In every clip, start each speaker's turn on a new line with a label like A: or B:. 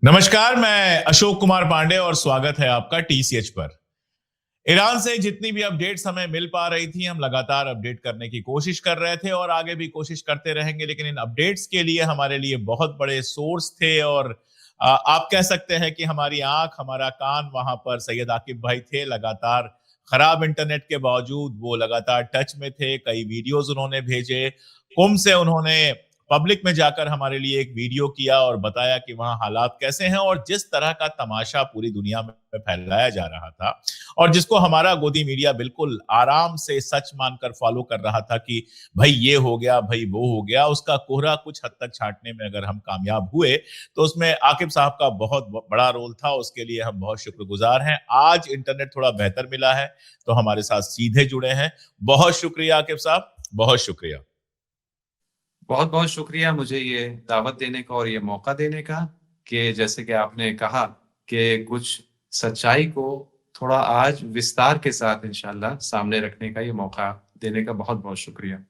A: नमस्कार, मैं अशोक कुमार पांडे और स्वागत है आपका टीसीएच पर। ईरान से जितनी भी अपडेट्स हमें मिल पा रही थी, हम लगातार अपडेट करने की कोशिश कर रहे थे और आगे भी कोशिश करते रहेंगे। लेकिन इन अपडेट्स के लिए हमारे लिए बहुत बड़े सोर्स थे और आप कह सकते हैं कि हमारी आंख, हमारा कान वहां पर सैयद आकिब भाई थे। लगातार खराब इंटरनेट के बावजूद वो लगातार टच में थे। कई वीडियोज उन्होंने भेजे। कुम से उन्होंने पब्लिक में जाकर हमारे लिए एक वीडियो किया और बताया कि वहां हालात कैसे हैं और जिस तरह का तमाशा पूरी दुनिया में फैलाया जा रहा था और जिसको हमारा गोदी मीडिया बिल्कुल आराम से सच मानकर फॉलो कर रहा था कि भाई ये हो गया, भाई वो हो गया, उसका कोहरा कुछ हद तक छांटने में अगर हम कामयाब हुए तो उसमें आकिब साहब का बहुत बड़ा रोल था। उसके लिए हम बहुत शुक्रगुजार हैं। आज इंटरनेट थोड़ा बेहतर मिला है तो हमारे साथ सीधे जुड़े हैं। बहुत शुक्रिया आकिब साहब, बहुत शुक्रिया।
B: बहुत बहुत शुक्रिया मुझे ये दावत देने का और ये मौका देने का कि जैसे कि आपने कहा कि कुछ सच्चाई को थोड़ा आज विस्तार के साथ इंशाल्लाह सामने रखने का ये मौका देने का बहुत बहुत शुक्रिया।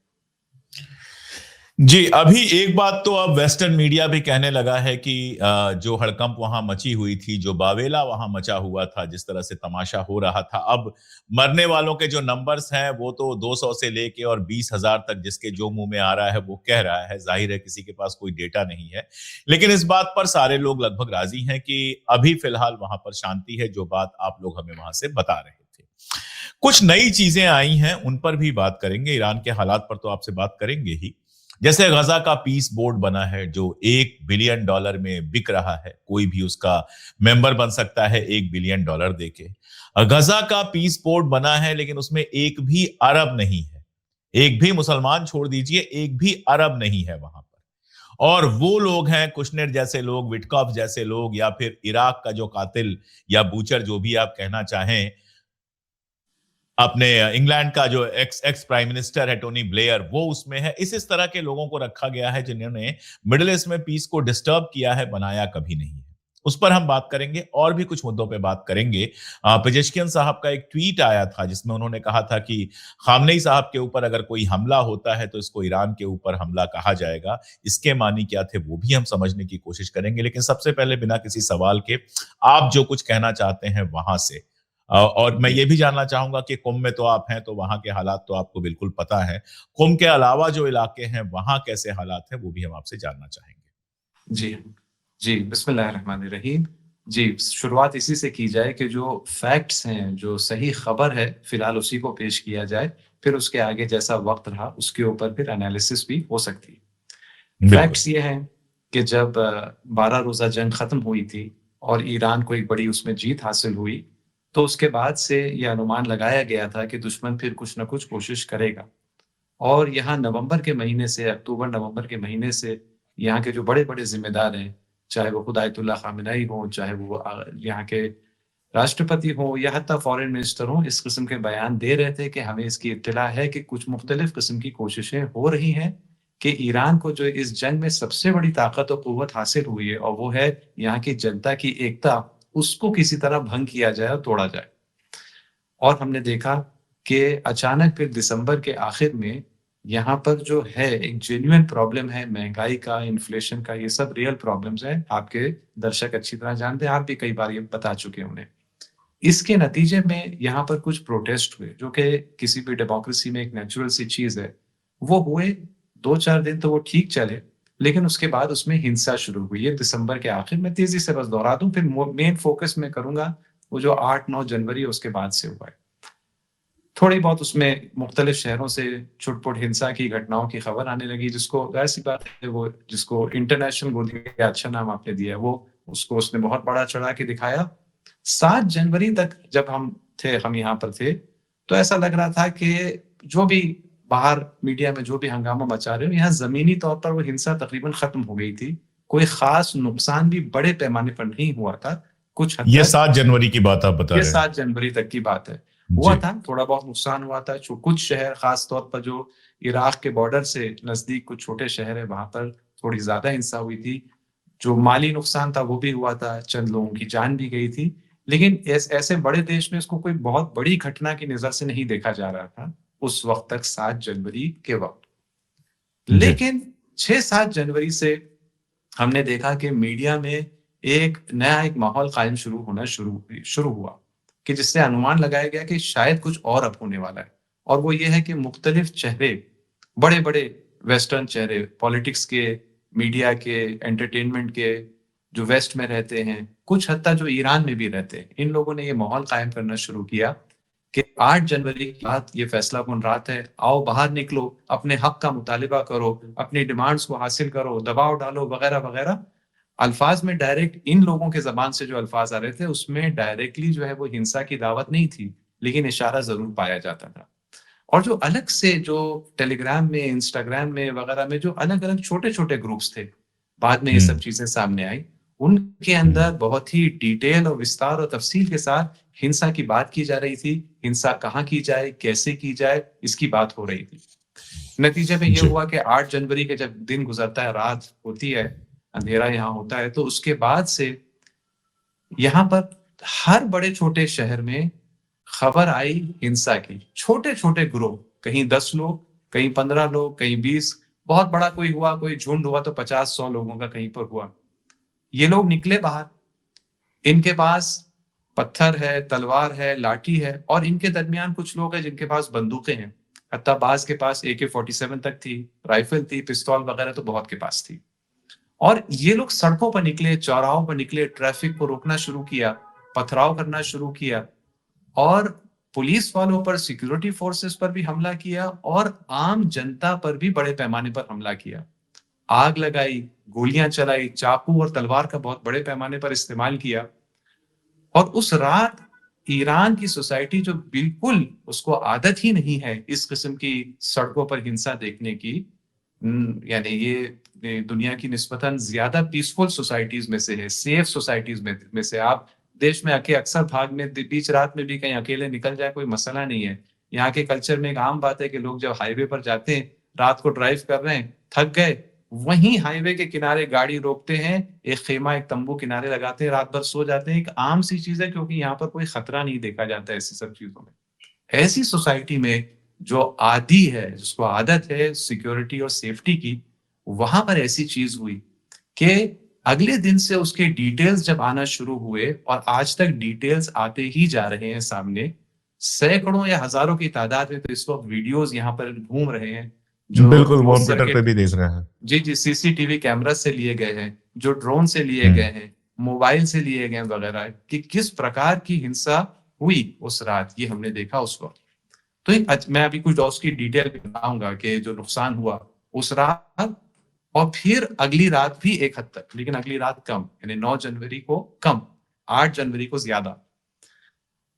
A: जी, अभी एक बात तो अब वेस्टर्न मीडिया भी कहने लगा है कि जो हड़कंप वहां मची हुई थी, जो बावेला वहां मचा हुआ था, जिस तरह से तमाशा हो रहा था, अब मरने वालों के जो नंबर्स हैं वो तो 200 से लेके और 20,000 तक जिसके जो मुंह में आ रहा है वो कह रहा है। जाहिर है किसी के पास कोई डेटा नहीं है, लेकिन इस बात पर सारे लोग लगभग राजी हैं कि अभी फिलहाल वहां पर शांति है, जो बात आप लोग हमें वहां से बता रहे थे। कुछ नई चीजें आई हैं, उन पर भी बात करेंगे। ईरान के हालात पर तो आपसे बात करेंगे ही। जैसे गजा का पीस बोर्ड बना है जो $1 बिलियन में बिक रहा है। कोई भी उसका मेंबर बन सकता है $1 बिलियन देके। गजा का पीस बोर्ड बना है लेकिन उसमें एक भी अरब नहीं है। एक भी मुसलमान छोड़ दीजिए, एक भी अरब नहीं है वहां पर। और वो लोग हैं कुशनेर जैसे लोग, विटकॉफ जैसे लोग, या फिर इराक का जो कातिल या बूचर जो भी आप कहना चाहें, अपने इंग्लैंड का जो एक्स एक्स प्राइम मिनिस्टर है टोनी ब्लेयर, वो उसमें है। इस तरह के लोगों को रखा गया है जिन्होंने मिडिल ईस्ट में पीस को डिस्टर्ब किया है, बनाया कभी नहीं है। उस पर हम बात करेंगे और भी कुछ मुद्दों पे बात करेंगे। पेजेश्कियन साहब का एक ट्वीट आया था जिसमें उन्होंने कहा था कि खामनेई साहब के ऊपर अगर कोई हमला होता है तो इसको ईरान के ऊपर हमला कहा जाएगा। इसके मानी क्या थे वो भी हम समझने की कोशिश करेंगे। लेकिन सबसे पहले बिना किसी सवाल के आप जो कुछ कहना चाहते हैं वहां से, और मैं ये भी जानना चाहूंगा कि कुम में तो आप हैं तो वहां के हालात तो आपको बिल्कुल पता है। कुम के अलावा जो इलाके हैं वहां कैसे हालात हैं वो भी हम आपसे जानना चाहेंगे।
B: जी जी, बिस्मिल्लाहिर्रहमानिर्रहीम। जी, शुरुआत इसी से की जाए कि जो फैक्ट्स हैं, जो सही खबर है, फिलहाल उसी को पेश किया जाए। फिर उसके आगे जैसा वक्त रहा उसके ऊपर फिर एनालिसिस भी हो सकती है।
A: बिल्कुल।
B: फैक्ट्स ये हैं कि जब 12 रोज़ा जंग ख़त्म हुई थी और ईरान को एक बड़ी उसमें जीत हासिल हुई, तो उसके बाद से ये अनुमान लगाया गया था कि दुश्मन फिर कुछ न कुछ कोशिश करेगा। और यहाँ नवंबर के महीने से, अक्टूबर-नवंबर के महीने से यहाँ के जो बड़े-बड़े ज़िम्मेदार हैं, चाहे वो खुद आयतुल्लाह ख़ामेनेई हों, चाहे वो यहाँ के राष्ट्रपति हों या हत्ता फ़ॉरेन मिनिस्टर हों, इस किस्म के बयान दे रहे थे कि हमें इसकी इत्तिला है कि कुछ मुख्तलिफ़ किस्म की कोशिशें हो रही हैं कि ईरान को जो इस जंग में सबसे बड़ी ताकत और क़ुव्वत हासिल हुई है और वो है यहाँ की जनता की एकता, उसको किसी तरह भंग किया जाए और तोड़ा जाए। और हमने देखा कि अचानक फिर दिसंबर के आखिर में यहाँ पर जो है एक जेन्युइन प्रॉब्लम है महँगाई का, इन्फ्लेशन का, ये सब रियल प्रॉब्लम्स हैं। आपके दर्शक अच्छी तरह जानते हैं, आप भी कई बार ये बता चुके हैं उन्हें। इसके नतीजे में यहाँ पर कुछ प्रोटेस्ट हुए, जो कि किसी भी डेमोक्रेसी में एक नेचुरल सी चीज़ है। वो हुए, 2-4 दिन तो वो ठीक चले, लेकिन उसके बाद उसमें हिंसा शुरू हुई है दिसंबर के आखिर में। तेज़ी से बस दोहरा दूँ, फिर मेन फ़ोकस मैं करूँगा, वो जो 8-9 जनवरी है उसके बाद से हुआ है। थोड़ी बहुत उसमें मुख्तलिफ शहरों से छुट-पुट हिंसा की घटनाओं की खबर आने लगी, जिसको ज़ाहिर-सी बात है वो जिसको इंटरनेशनल गोदी का अच्छा नाम आपने दिया है, वो उसको उसने बहुत बड़ा-चढ़ा के दिखाया। 7 जनवरी तक जब हम यहाँ पर थे, तो ऐसा लग रहा था कि जो भी बाहर मीडिया में जो भी हंगामा मचा रहे हो, यहाँ ज़मीनी तौर पर वो हिंसा तकरीबन ख़त्म हो गई थी। कोई ख़ास नुकसान भी बड़े पैमाने पर नहीं हुआ था। कुछ हद
A: ये
B: तक
A: 7 जनवरी की बात आप बता
B: ये
A: रहे हैं।
B: 7 जनवरी तक की बात है। हुआ
A: जी।
B: था, थोड़ा बहुत नुकसान हुआ था। जो कुछ शहर ख़ास तौर पर जो इराक के बॉर्डर से नज़दीक कुछ छोटे शहर हैं, वहाँ पर थोड़ी ज़्यादा हिंसा हुई थी। जो माली नुकसान था वो भी हुआ था, चंद लोगों की जान भी गई थी। लेकिन ऐसे बड़े देश में इसको कोई बहुत बड़ी घटना की नज़र से नहीं देखा जा रहा था, उस वक़्त तक 7 जनवरी के वक़्त।
A: जी।
B: लेकिन 6-7 जनवरी से हमने देखा कि मीडिया में एक नया एक माहौल कायम शुरू हुआ कि जिससे अनुमान लगाया गया कि शायद कुछ और अब होने वाला है। और वो ये है कि मुख्तलिफ चेहरे, बड़े-बड़े वेस्टर्न चेहरे, पॉलिटिक्स के, मीडिया के, एंटरटेनमेंट के, जो वेस्ट में रहते हैं, कुछ हद तक जो ईरान में भी रहते हैं, इन लोगों ने ये माहौल कायम करना शुरू किया कि 8 जनवरी की बात ये फैसलाकुन रात है, आओ बाहर निकलो, अपने हक का मुतालिबा करो, अपनी डिमांड्स को हासिल करो, दबाव डालो वगैरह-वगैरह। अल्फाज में डायरेक्ट इन लोगों के ज़बान से जो अल्फाज आ रहे थे, उसमें डायरेक्टली जो है वो हिंसा की दावत नहीं थी, लेकिन इशारा ज़रूर पाया जाता था। और जो अलग से जो टेलीग्राम में, इंस्टाग्राम में वगैरह में जो अलग-अलग छोटे-छोटे ग्रुप्स थे, बाद में ये सब
A: हम्म,
B: चीज़ें सामने आई, उनके अंदर बहुत ही डिटेल और विस्तार और तफ़सील के साथ हिंसा की बात की जा रही थी, हिंसा कहाँ की जाए, कैसे की जाए, इसकी बात हो रही थी। नतीजे में ये
A: जी,
B: हुआ कि 8 जनवरी के जब दिन गुज़रता है, रात होती है, अंधेरा यहाँ होता है, तो उसके बाद से यहाँ पर हर बड़े-छोटे शहर में खबर आई हिंसा की। छोटे-छोटे गिरोह, कहीं 10 लोग, कहीं 15 लोग, कहीं 20, बहुत बड़ा कोई हुआ, कोई झुंड हुआ तो 50-100 लोगों का कहीं पर हुआ। ये लोग निकले बाहर, इनके पास पत्थर है, तलवार है, लाठी है और इनके दरमियान कुछ लोग हैं जिनके पास बंदूकें हैं। हत्ता बाज़ के पास AK-47 तक थी, राइफ़ल थी, पिस्तौल वगैरह तो बहुत के पास थी। और ये लोग सड़कों पर निकले, चौराहों पर निकले, ट्रैफिक को रोकना शुरू किया, पथराव करना शुरू किया और पुलिस वालों पर, सिक्योरिटी फोर्सेस पर भी हमला किया और आम जनता पर भी बड़े पैमाने पर हमला किया। आग लगाई, गोलियां चलाई, चाकू और तलवार का बहुत बड़े पैमाने पर इस्तेमाल किया। और उस रात ईरान की सोसाइटी जो बिल्कुल उसको आदत ही नहीं है इस किस्म की सड़कों पर हिंसा देखने की, यानी ये दुनिया की निस्बतन ज्यादा पीसफुल सोसाइटीज में से है, सेफ सोसाइटीज में से आप देश में आके अक्सर भाग में बीच रात में भी कहीं अकेले निकल जाए कोई मसला नहीं है। यहाँ के कल्चर में एक आम बात है कि लोग जब हाईवे पर जाते हैं, रात को ड्राइव कर रहे हैं, थक गए, वहीं हाईवे के किनारे गाड़ी रोकते हैं, एक खेमा, एक तंबू किनारे लगाते हैं, रात भर सो जाते हैं। एक आम सी चीज़ है क्योंकि यहाँ पर कोई खतरा नहीं देखा जाता है ऐसी सब चीज़ों में। ऐसी सोसाइटी में जो आदी है, जिसको आदत है सिक्योरिटी और सेफ्टी की, वहाँ पर ऐसी चीज़ हुई कि अगले दिन से उसके डिटेल्स जब आना शुरू हुए और आज तक डिटेल्स आते ही जा रहे हैं सामने। सैकड़ों या हज़ारों की तादाद में तो इस वक़्त वीडियोज़ यहाँ पर घूम रहे हैं, जो
A: बिल्कुल
B: क्लोज़
A: कंप्यूटर पे
B: सर्किट,
A: भी देख रहे हैं।
B: जी, जी, सीसीटीवी कैमरा से लिए गए हैं, जो ड्रोन से लिए
A: हम्म,
B: गए हैं, मोबाइल से लिए गए हैं वगैरह, कि किस प्रकार की हिंसा हुई उस रात, ये हमने देखा उस वक़्त। तो एक मैं अभी कुछ और उसकी डिटेल भी बताऊँगा कि जो नुकसान हुआ उस रात और फिर अगली रात भी एक हद तक, लेकिन अगली रात कम, यानी 9 जनवरी को कम, 8 जनवरी को ज़्यादा।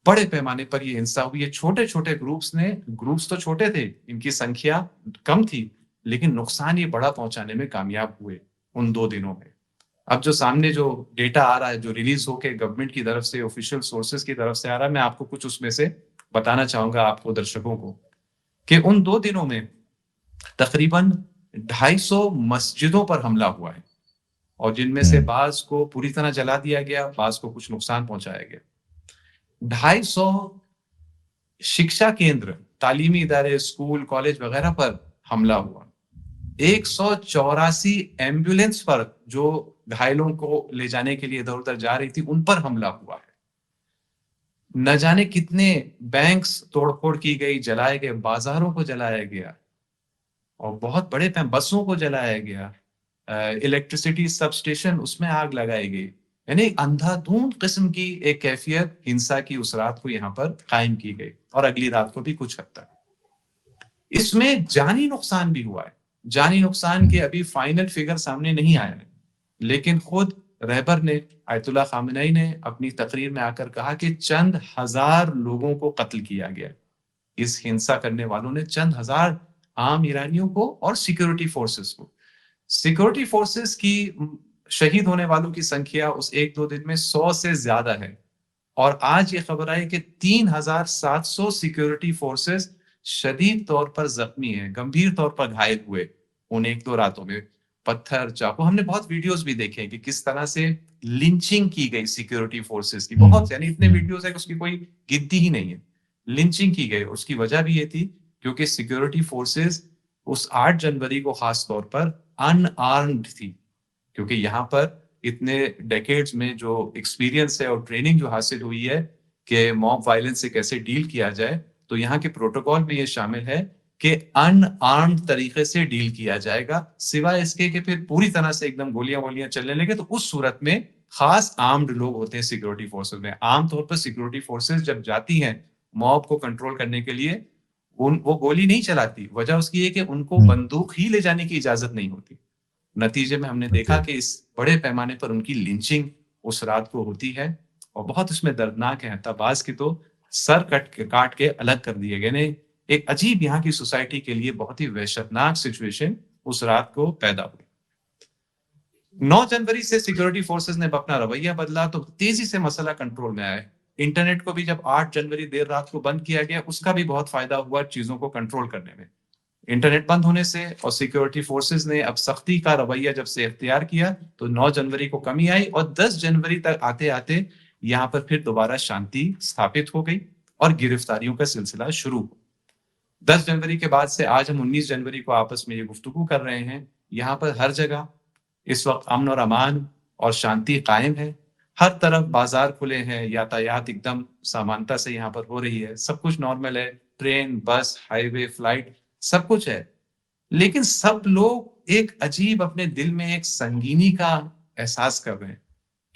B: बड़े पैमाने पर ये हिंसा हुई है, छोटे-छोटे ग्रुप्स तो छोटे थे, इनकी संख्या कम थी, लेकिन नुकसान ये बड़ा पहुँचाने में कामयाब हुए, उन 2 दिनों में। अब जो सामने जो डेटा आ रहा है, जो रिलीज़ होके गवर्नमेंट की तरफ से, ऑफ़िशियल सोर्सेज़ की तरफ से आ रहा है, मैं आपको कुछ उसमें से बताना चाहूँगा आपको, दर्शकों को, कि उन 2 दिनों में तकरीबन 250 मस्जिदों पर हमला हुआ है और जिनमें से
A: हम्म,
B: बाज़ को पूरी तरह जला दिया गया, बाज़ को कुछ नुकसान पहुँचाया गया। 250 शिक्षा केंद्र, तालीमी इदारे, स्कूल, कॉलेज वगैरह पर हमला हुआ। 184 एम्बुलेंस पर जो घायलों को ले जाने के लिए इधर-उधर जा रही थी, उन पर हमला हुआ है। न जाने कितने बैंक्स तोड़-फोड़ की गई, जलाए गए, बाज़ारों को जलाया गया और बहुत बड़े बसों को जलाया गया। इलेक्ट्रिसिटी सबस्टेशन, उसमें आग लगाई गई। यानी अंधाधुंध किस्म की एक कैफियत हिंसा की उस रात को यहाँ पर कायम की गई और अगली रात को भी कुछ हद तक। इसमें जानी नुकसान भी हुआ है। जानी नुकसान के
A: हम्म,
B: अभी फाइनल फिगर सामने नहीं आया है। लेकिन खुद रहबर ने, आयतुल्लाह खामेनी ने अपनी तकरीर में आकर कहा कि चंद हज़ार लोगों को कत्ल किया गया। इस हिंसा करने वालों ने चंद हज़ार आम ईरानियों को और सिक्योरिटी फोर्सेस को। सिक्योरिटी फोर्सेस की शहीद होने वालों की संख्या उस 1-2 दिन में 100 से ज़्यादा है। और आज ये खबर आई कि 3,700 सिक्योरिटी फोर्सेस शदीद तौर पर ज़ख्मी हैं, गंभीर तौर पर घायल हुए उन 1-2 रातों में। पत्थर, चाकू, हमने बहुत वीडियोज़ भी देखे हैं कि किस तरह से लिंचिंग की गई सिक्योरिटी फोर्सेस की।
A: हम्म,
B: बहुत, यानी इतने वीडियोज़ हैं कि उसकी कोई गिनती ही नहीं है। लिंचिंग की गई, उसकी वजह भी ये थी क्योंकि सिक्योरिटी फोर्सेस उस 8 जनवरी को ख़ास तौर पर अनआर्म्ड थी। क्योंकि यहाँ पर इतने डेकेड्स में जो एक्सपीरियंस है और ट्रेनिंग जो हासिल हुई है कि मॉब वायलेंस से कैसे डील किया जाए, तो यहाँ के प्रोटोकॉल में ये शामिल है कि अनआर्म्ड तरीके से डील किया जाएगा, सिवाय इसके कि फिर पूरी तरह से एकदम गोलियां चलने लगे, तो उस सूरत में खास आर्म्ड लोग होते हैं सिक्योरिटी फोर्सेस में। आमतौर पर सिक्योरिटी फोर्सेस जब जाती हैं मॉब को कंट्रोल करने के लिए, वो गोली नहीं चलाती। वजह उसकी है कि उनको बंदूक ही ले जाने की इजाजत नहीं होती। नतीजे में हमने देखा कि इस बड़े पैमाने पर उनकी लिंचिंग उस रात को होती है और बहुत उसमें दर्दनाक है। तबाज के तो सर काट के अलग कर दिए गए। ने एक अजीब यहाँ की सोसाइटी के लिए बहुत ही वहशतनाक सिचुएशन उस रात को पैदा हुई। 9 जनवरी से सिक्योरिटी फोर्सेस ने अपना रवैया बदला तो तेजी से मसला कंट्रोल में आया। इंटरनेट को भी जब 8 जनवरी देर रात को बंद किया गया, उसका भी बहुत फायदा हुआ चीजों को कंट्रोल करने में। इंटरनेट बंद होने से और सिक्योरिटी फोर्सेस ने अब सख्ती का रवैया जब से इख्तियार किया, तो 9 जनवरी को कमी आई और 10 जनवरी तक आते आते यहाँ पर फिर दोबारा शांति स्थापित हो गई और गिरफ्तारियों का सिलसिला शुरू हुआ। 10 जनवरी के बाद से आज हम 19 जनवरी को आपस में ये गुफ्तगू कर रहे हैं। यहाँ पर हर जगह इस वक्त अमन और अमान और शांति कायम है। हर तरफ बाजार खुले हैं, यातायात एकदम समानता से यहाँ पर हो रही है, सब कुछ नॉर्मल है। ट्रेन, बस, हाईवे, फ्लाइट, सब कुछ है। लेकिन सब लोग एक अजीब अपने दिल में एक संगीनी का एहसास कर रहे हैं,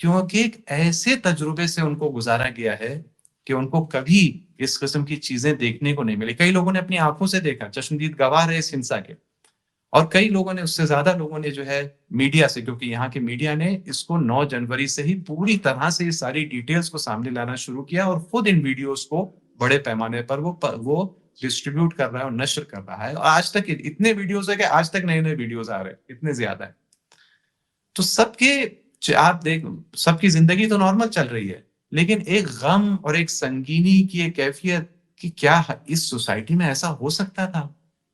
B: क्योंकि एक ऐसे तजुर्बे से उनको गुजारा गया है कि उनको कभी इस किस्म की चीजें देखने को नहीं मिली। कई लोगों ने अपनी आंखों से देखा, चश्मदीद गवाह रहे इस हिंसा के, और कई लोगों ने, उससे ज्यादा लोगों ने जो है मीडिया से, क्योंकि यहाँ के मीडिया ने इसको 9 जनवरी से ही पूरी तरह से ये सारी डिटेल्स को सामने लाना शुरू किया और खुद इन वीडियोस को बड़े पैमाने पर वो डिस्ट्रीब्यूट कर रहा है और नश्र कर रहा है। और आज तक इतने वीडियोस है कि आज तक नए नए वीडियोस आ रहे हैं, इतने ज्यादा है। तो आप देख, सबकी जिंदगी तो नॉर्मल चल रही है, लेकिन एक गम और एक संगीनी की एक कैफियत कि क्या इस सोसाइटी में ऐसा हो सकता था?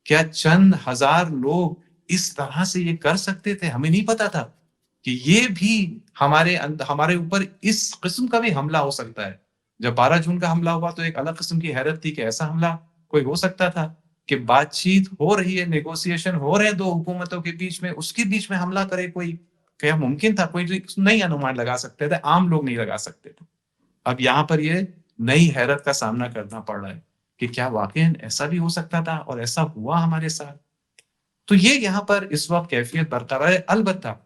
B: क्या चंद हजार लोग इस तरह से ये कर सकते थे? हमें नहीं पता था कि ये भी हमारे ऊपर इस किस्म का भी हमला हो सकता है। जब 12 जून का हमला हुआ तो एक अलग किस्म की हैरत थी कि ऐसा हमला कोई हो सकता था, कि बातचीत हो रही है, नेगोशिएशन हो रहे हैं दो हुकूमतों के बीच में, उसके बीच में हमला करे कोई, क्या मुमकिन था? कोई नहीं अनुमान लगा सकते थे, आम लोग नहीं लगा सकते थे। अब यहाँ पर ये नई हैरत का सामना करना पड़ रहा है कि क्या वाकई ऐसा भी हो सकता था और ऐसा हुआ हमारे साथ। तो ये यहाँ पर इस वक्त कैफियत बरकरार है। अलबत्ता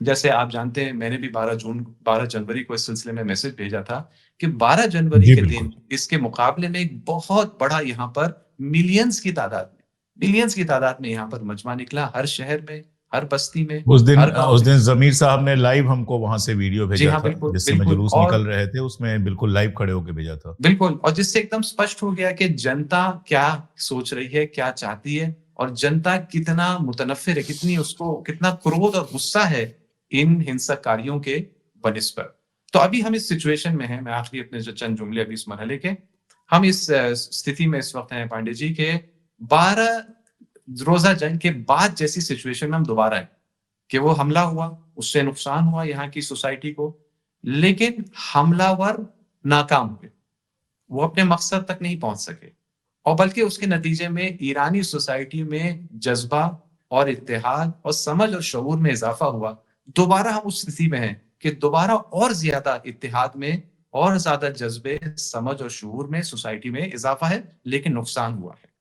B: जैसे आप जानते हैं, मैंने भी 12 जनवरी को इस सिलसिले में मैसेज भेजा था कि 12 जनवरी के दिन इसके मुकाबले में एक बहुत बड़ा यहाँ पर मिलियंस की तादाद में यहाँ पर मजमा निकला, हर शहर में, हर बस्ती में।
A: उस दिन जमीर साहब ने लाइव हमको वहां से वीडियो भेजा
B: हाँ,
A: था, जिस समय जुलूस निकल रहे थे, उसमें बिल्कुल लाइव खड़े होकर भेजा था।
B: बिल्कुल, और जिससे एकदम स्पष्ट हो गया कि जनता क्या सोच रही है, क्या चाहती है, और जनता कितना मुतनफिर है, कितना क्रोध और गुस्सा है इन हिंसककारियों के बनिस्बत। तो अभी हम इस सिचुएशन में हैं, मैं आखिरी अपने जो चंद जुमले अभी इस मरहले के, हम इस स्थिति में इस वक्त हैं पांडे जी के 12 रोजा जंग के बाद जैसी सिचुएशन में हम दोबारा है कि वो हमला हुआ, उससे नुकसान हुआ यहाँ की सोसाइटी को, लेकिन हमलावर नाकाम हुए, वो अपने मकसद तक नहीं पहुंच सके, और बल्कि उसके नतीजे में ईरानी सोसाइटी में जज्बा और इत्तेहाद और समझ और शऊर में इजाफा हुआ। दोबारा हम उस स्थिति में हैं कि दोबारा और ज्यादा इत्तेहाद में और ज्यादा जज्बे, समझ और शऊर में सोसाइटी में इजाफा है, लेकिन नुकसान हुआ है।